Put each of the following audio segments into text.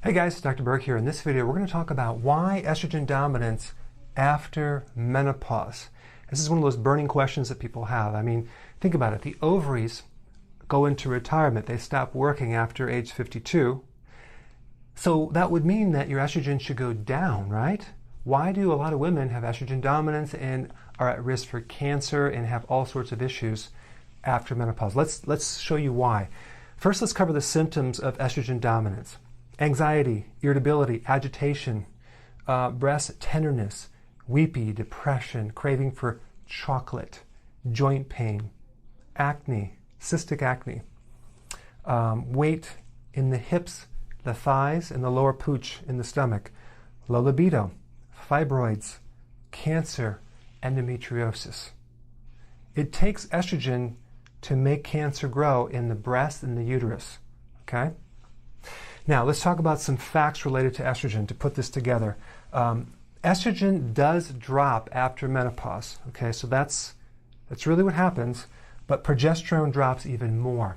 Hey guys, Dr. Berg here. In this video, we're going to talk about why estrogen dominance after menopause. This is one of those burning questions that people have. I mean, think about it. The ovaries go into retirement. They stop working after age 52. So that would mean that your estrogen should go down, right? Why do a lot of women have estrogen dominance and are at risk for cancer and have all sorts of issues after menopause? Let's show you why. First, let's cover the symptoms of estrogen dominance. Anxiety, irritability, agitation, breast tenderness, weepy, depression, craving for chocolate, joint pain, acne, cystic acne, weight in the hips, the thighs, and the lower pooch in the stomach, low libido, fibroids, cancer, endometriosis. It takes estrogen to make cancer grow in the breast and the uterus, okay? Now, let's talk about some facts related to estrogen to put this together. Estrogen does drop after menopause, okay? So that's really what happens, but progesterone drops even more,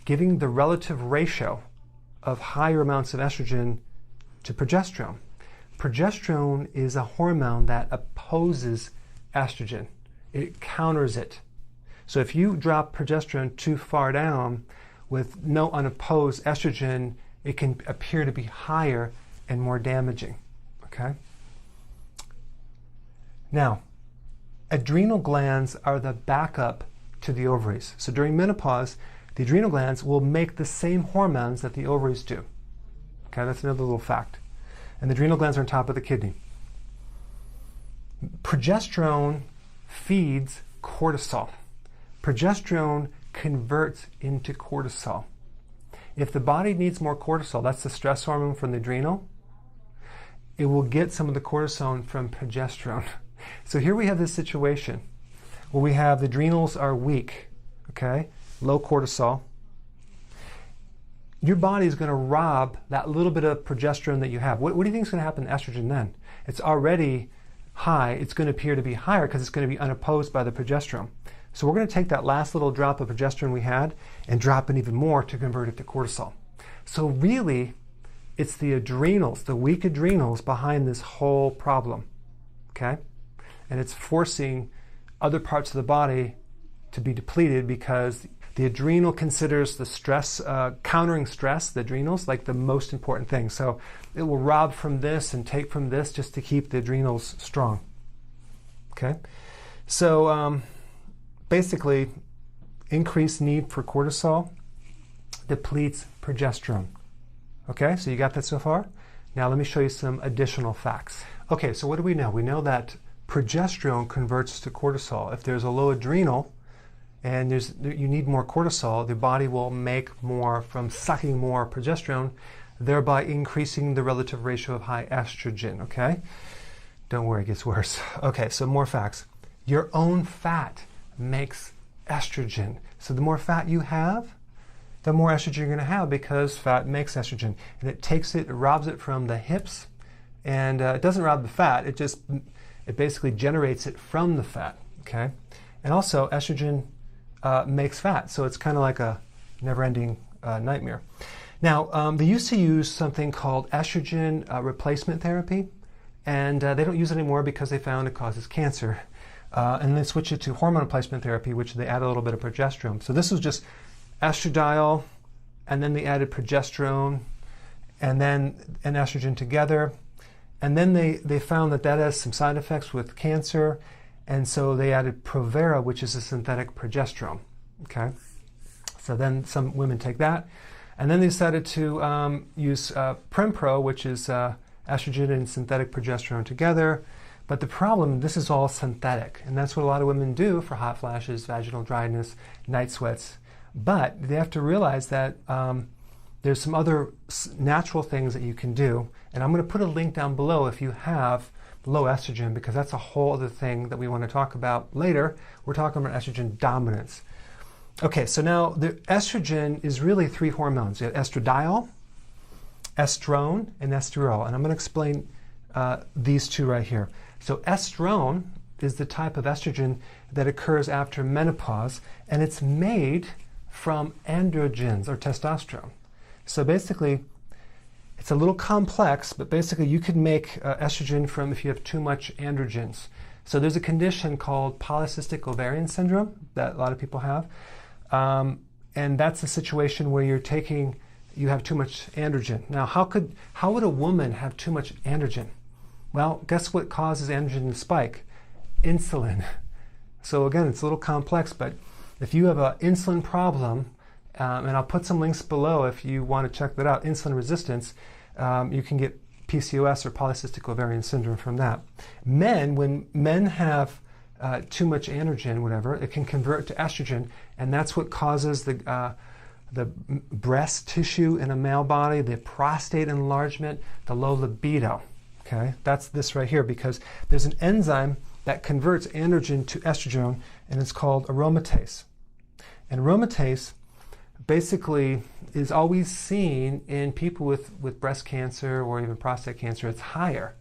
giving the relative ratio of higher amounts of estrogen to progesterone. Progesterone is a hormone that opposes estrogen. It counters it. So if you drop progesterone too far down with no unopposed estrogen, it can appear to be higher and more damaging, okay? Now, adrenal glands are the backup to the ovaries. So during menopause, the adrenal glands will make the same hormones that the ovaries do. Okay, that's another little fact. And the adrenal glands are on top of the kidney. Progesterone feeds cortisol. Progesterone converts into cortisol. If the body needs more cortisol, that's the stress hormone from the adrenal, it will get some of the cortisol from progesterone. So here we have this situation where we have the adrenals are weak, okay, low cortisol. Your body is going to rob that little bit of progesterone that you have. What do you think is going to happen to estrogen then? It's already high. It's going to appear to be higher because it's going to be unopposed by the progesterone. So we're going to take that last little drop of progesterone we had and drop it even more to convert it to cortisol. So really, it's the adrenals, the weak adrenals behind this whole problem, okay? And it's forcing other parts of the body to be depleted because the adrenal considers the stress, countering stress, the adrenals, like the most important thing. So it will rob from this and take from this just to keep the adrenals strong, okay? So, basically, increased need for cortisol depletes progesterone. Okay, so you got that so far? Now let me show you some additional facts. Okay, so what do we know? We know that progesterone converts to cortisol. If there's a low adrenal and you need more cortisol, the body will make more from sucking more progesterone, thereby increasing the relative ratio of high estrogen, okay? Don't worry, it gets worse. Okay, so more facts. Your own fat makes estrogen. So the more fat you have, the more estrogen you're going to have because fat makes estrogen. And it takes it, it robs it from the hips, and it doesn't rob the fat, it basically generates it from the fat, okay? And also estrogen makes fat, so it's kind of like a never-ending nightmare. Now, they used to use something called estrogen replacement therapy, and they don't use it anymore because they found it causes cancer. And they switched it to hormone replacement therapy, which they add a little bit of progesterone. So this was just estradiol, and then they added progesterone, and then an estrogen together. And then they found that that has some side effects with cancer, and so they added Provera, which is a synthetic progesterone. Okay, so then some women take that, and then they decided to use Prempro, which is estrogen and synthetic progesterone together. But the problem, this is all synthetic, and that's what a lot of women do for hot flashes, vaginal dryness, night sweats. But they have to realize that there's some other natural things that you can do, and I'm going to put a link down below if you have low estrogen, because that's a whole other thing that we want to talk about later. We're talking about estrogen dominance. Okay, so now the estrogen is really three hormones. You have estradiol, estrone, and estriol, and I'm going to explain these two right here. So estrone is the type of estrogen that occurs after menopause, and it's made from androgens or testosterone. So basically, It's a little complex, but basically you could make estrogen from if you have too much androgens. So there's a condition called polycystic ovarian syndrome that a lot of people have. And that's a situation where you have too much androgen. Now, how would a woman have too much androgen? Well, guess what causes androgen to spike? Insulin. So again, it's a little complex, but if you have an insulin problem, and I'll put some links below if you want to check that out, insulin resistance, you can get PCOS or polycystic ovarian syndrome from that. When men have too much androgen, whatever, it can convert to estrogen, and that's what causes the breast tissue in a male body, the prostate enlargement, the low libido. Okay, that's this right here, because there's an enzyme that converts androgen to estrogen, and it's called aromatase. And aromatase basically is always seen in people with breast cancer or even prostate cancer. It's higher.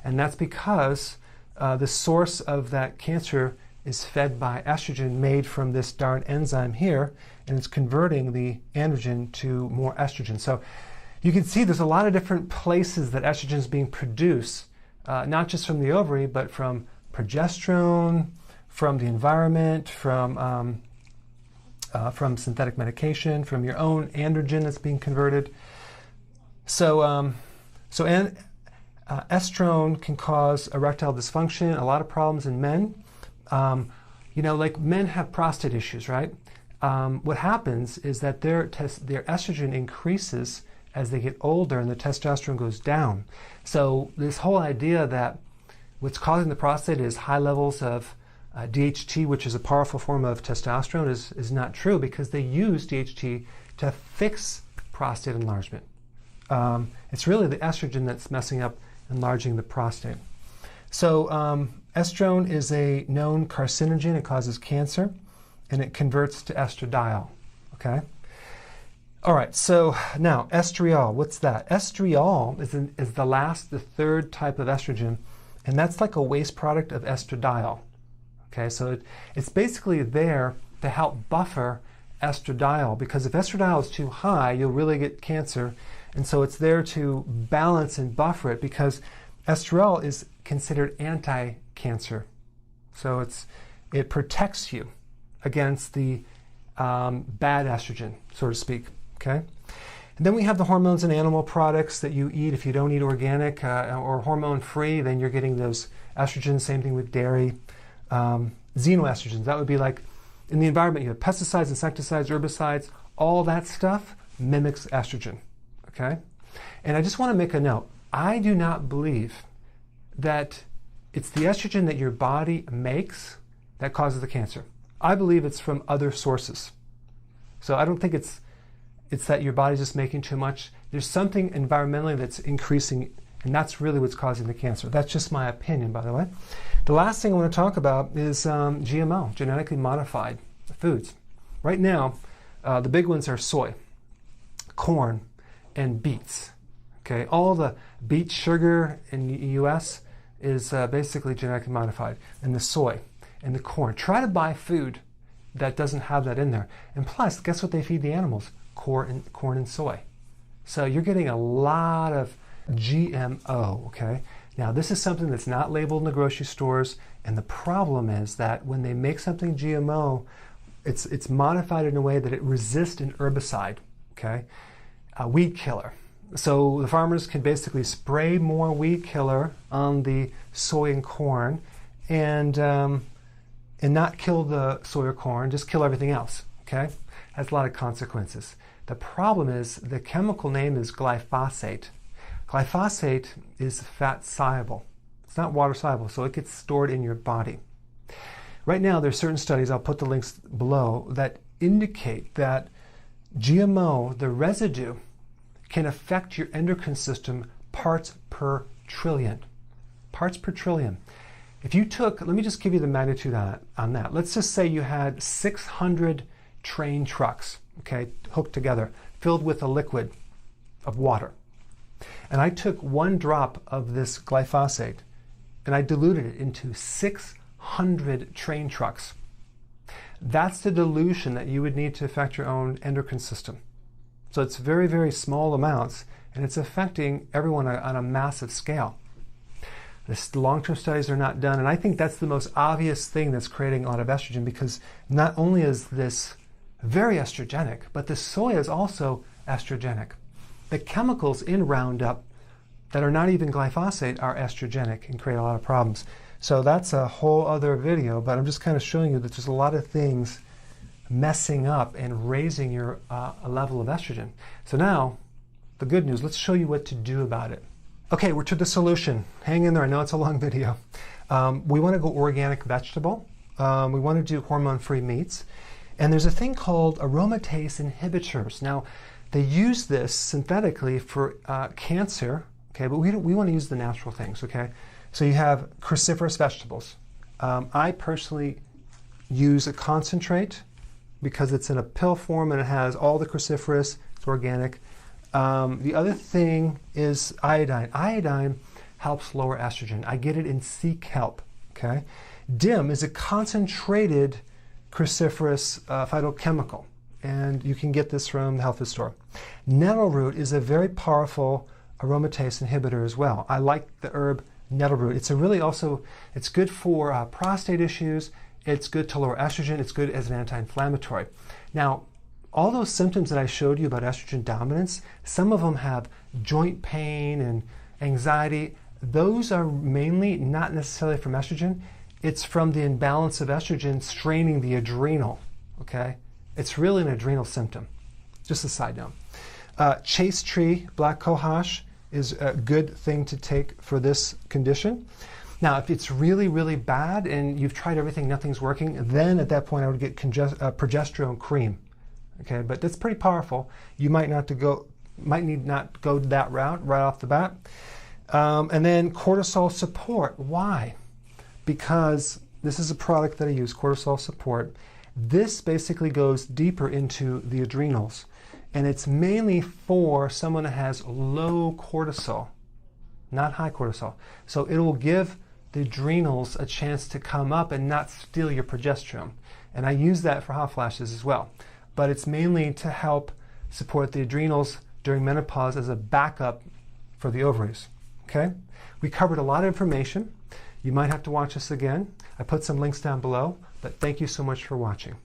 And that's because the source of that cancer is fed by estrogen made from this darn enzyme here, and it's converting the androgen to more estrogen. So you can see there's a lot of different places that estrogen is being produced, not just from the ovary, but from progesterone, from the environment, from synthetic medication, from your own androgen that's being converted. So estrone can cause erectile dysfunction, a lot of problems in men. Like men have prostate issues, right? What happens is that their estrogen increases as they get older and the testosterone goes down. So this whole idea that what's causing the prostate is high levels of DHT, which is a powerful form of testosterone, is not true, because they use DHT to fix prostate enlargement. It's really the estrogen that's messing up enlarging the prostate. So estrone is a known carcinogen. It causes cancer, and it converts to estradiol. Okay. All right. So now estriol. What's that? Estriol is the third type of estrogen, and that's like a waste product of estradiol. Okay, so it's basically there to help buffer estradiol, because if estradiol is too high, you'll really get cancer. And so it's there to balance and buffer it, because estriol is considered anti-cancer. So it protects you against the bad estrogen, so to speak. Okay. And then we have the hormones and animal products that you eat. If you don't eat organic or hormone-free, then you're getting those estrogens. Same thing with dairy. Xenoestrogens, that would be like in the environment, you have pesticides, insecticides, herbicides, all that stuff mimics estrogen. Okay. And I just want to make a note. I do not believe that it's the estrogen that your body makes that causes the cancer. I believe it's from other sources. So I don't think it's that your body's just making too much. There's something environmentally that's increasing, and that's really what's causing the cancer. That's just my opinion, by the way. The last thing I want to talk about is GMO, genetically modified foods. Right now, the big ones are soy, corn, and beets. Okay, all the beet sugar in the U.S. is basically genetically modified, and the soy and the corn. Try to buy food that doesn't have that in there. And plus, guess what they feed the animals? Corn and soy. So you're getting a lot of GMO, okay? Now, this is something that's not labeled in the grocery stores, and the problem is that when they make something GMO, it's modified in a way that it resists an herbicide, okay? A weed killer. So the farmers can basically spray more weed killer on the soy and corn and not kill the soy or corn, just kill everything else, okay? Has a lot of consequences. The problem is the chemical name is glyphosate. Glyphosate is fat soluble. It's not water soluble, so it gets stored in your body. Right now, there's certain studies, I'll put the links below, that indicate that GMO, the residue, can affect your endocrine system parts per trillion. Parts per trillion. If you took, let me just give you the magnitude on that. Let's just say you had 600 train trucks, okay, hooked together, filled with a liquid of water. And I took one drop of this glyphosate and I diluted it into 600 train trucks. That's the dilution that you would need to affect your own endocrine system. So it's very, very small amounts, and it's affecting everyone on a massive scale. The long-term studies are not done, and I think that's the most obvious thing that's creating a lot of estrogen, because not only is this very estrogenic, but the soy is also estrogenic. The chemicals in Roundup that are not even glyphosate are estrogenic and create a lot of problems. So that's a whole other video, but I'm just kind of showing you that there's a lot of things messing up and raising your level of estrogen. So now, the good news, let's show you what to do about it. Okay, we're to the solution. Hang in there, I know it's a long video. We want to go organic vegetable. We want to do hormone-free meats. And there's a thing called aromatase inhibitors. Now, they use this synthetically for cancer, okay, but we want to use the natural things, okay? So you have cruciferous vegetables. I personally use a concentrate because it's in a pill form and it has all the cruciferous, it's organic. The other thing is iodine. Iodine helps lower estrogen. I get it in sea kelp, okay? DIM is a concentrated cruciferous phytochemical, and you can get this from the health food store. Nettle root is a very powerful aromatase inhibitor as well. I like the herb nettle root. It's it's good for prostate issues. It's good to lower estrogen. It's good as an anti-inflammatory. Now, all those symptoms that I showed you about estrogen dominance, some of them have joint pain and anxiety. Those are mainly not necessarily from estrogen. It's from the imbalance of estrogen straining the adrenal, okay? It's really an adrenal symptom. Just a side note. Chase tree, black cohosh, is a good thing to take for this condition. Now, if it's really, really bad and you've tried everything, nothing's working, then at that point I would get progesterone cream. Okay, but that's pretty powerful. You might need not go that route right off the bat. And then cortisol support. Why? Because this is a product that I use, cortisol support. This basically goes deeper into the adrenals, and it's mainly for someone that has low cortisol, not high cortisol. So it will give the adrenals a chance to come up and not steal your progesterone. And I use that for hot flashes as well. But it's mainly to help support the adrenals during menopause as a backup for the ovaries. Okay? We covered a lot of information. You might have to watch this again. I put some links down below, but thank you so much for watching.